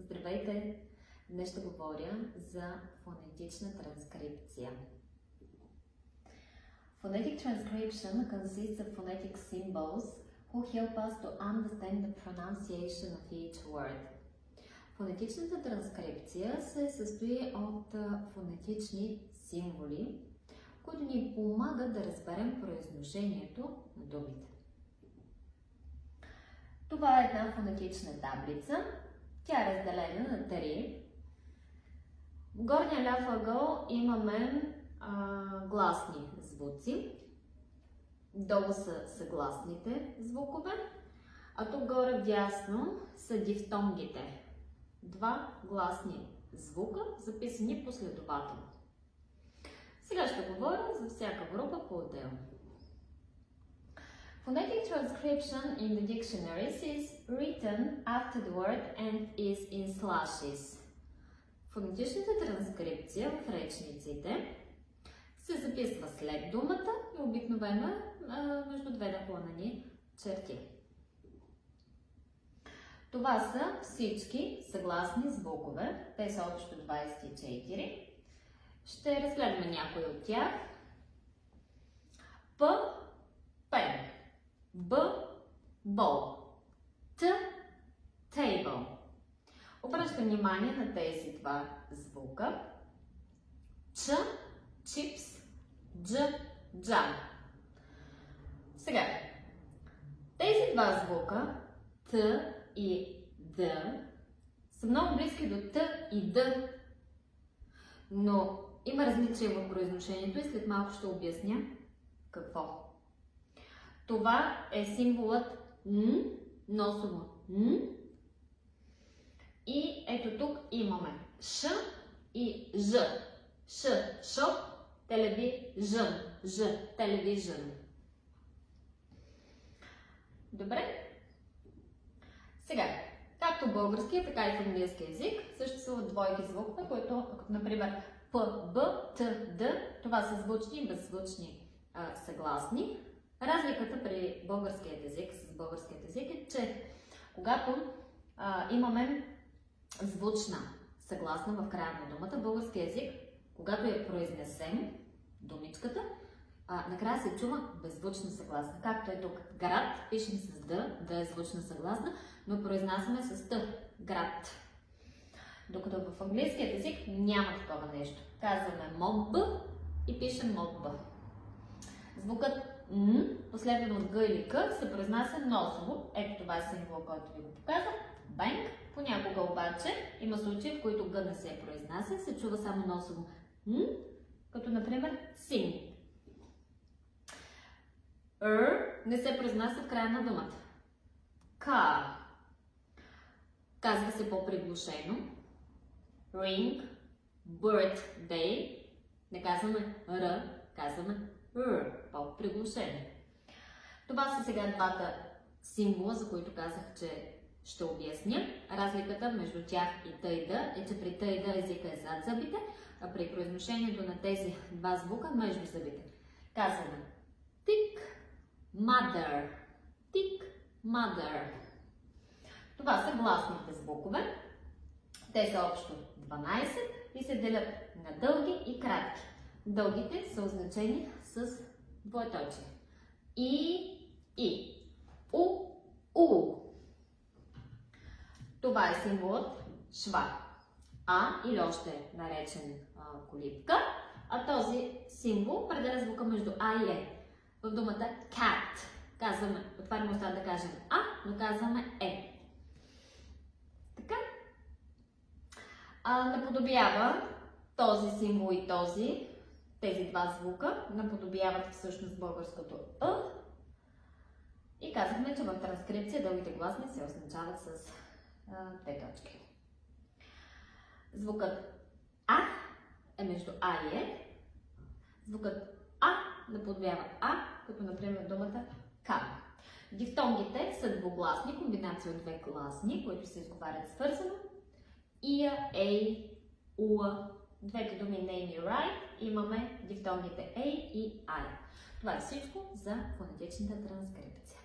Здравейте! Днес ще говоря за фонетична транскрипция. Phonetic transcription consists of phonetic symbols who help us to understand the pronunciation of each word. Фонетичната транскрипция се състои от фонетични символи, които ни помагат да разберем произношението на думите. Това е една фонетична таблица. Тя е разделена на 3. В горния ляв ъгъл имаме гласни звуци. Долу са съгласните звукове, а тук горе вдясно са дифтонгите. 2 гласни звука, записани последователно. Сега ще говоря за всяка група по-отделно. Phonetic transcription in the dictionaries is written after the word and is in slashes. Фонетичната транскрипция в речниците се записва след думата и обикновено между две наклонени черти. Това са всички съгласни звукове. Те са общо 24. Ще разгледаме някои от тях. П, пен. Б, бол. Т, table. Обръщам внимание на тези два звука. Ч, чипс, дж, джам. Сега, тези два звука, т и д, са много близки до т и д, но има различие в произношението и след малко ще обясня какво. Това е символът Н, носово Н. И ето тук имаме Ш и Ж. Ш, шоп, телевижън. Ж, телевижън. Добре? Сега, както в българския, така и в английски език съществуват двойки звукове, които, например, П, Б, Т, Д, това са звучни и беззвучни съгласни. Разликата при българският език с българският език е, че когато имаме звучна съгласна в края на думата, българския език, когато я произнесем думичката, накрая се чува беззвучна съгласна. Както е тук град, пишем с Д, Д е звучна съгласна, но произнасяме с Т, град. Докато в английският език няма такова нещо. Казваме моб и пишем моб. Звукът Н, последван от Г или К, се произнася носово. Ето това е символ, който ви го показах. Бенк. Понякога обаче има случаи, в които Г не се произнася, се чува само носово Н, като например син. Не се произнася в края на думата. Car. Казва се по-приглушено. Ring. Birthday. Не казваме Р, казваме Р. По-приглушено. Това са сега двата символа, за които казах, че ще обясня. Разликата между тях и Т и Д е, че при Т и Д езика е зад зъбите, а при произношението на тези два звука между зъбите. Казваме thick mother. Thick mother. Това са гласните звукове. Те са общо 12 и се делят на дълги и кратки. Дългите са означени с двоеточие. И. У. Това е символът шва. Или още наречен колибка. А този символ определя звука между А и Е. В думата cat казваме, отваряме уста да кажем А, но казваме Е. Така. Наподобява този символ и тези два звука, наподобяват всъщност българското Ъ. И казахме, че в транскрипция дългите гласни се означават с две точки. Звукът А е между А и Е. Звукът А наподобява А, като например думата К. Дифтонгите са двугласни, комбинация от две гласни, които се изговарят свързано. Ия, Ей, Уа. Двете думи name и write имаме дифтонгите A и I. Това е всичко за фонетичната транскрипция.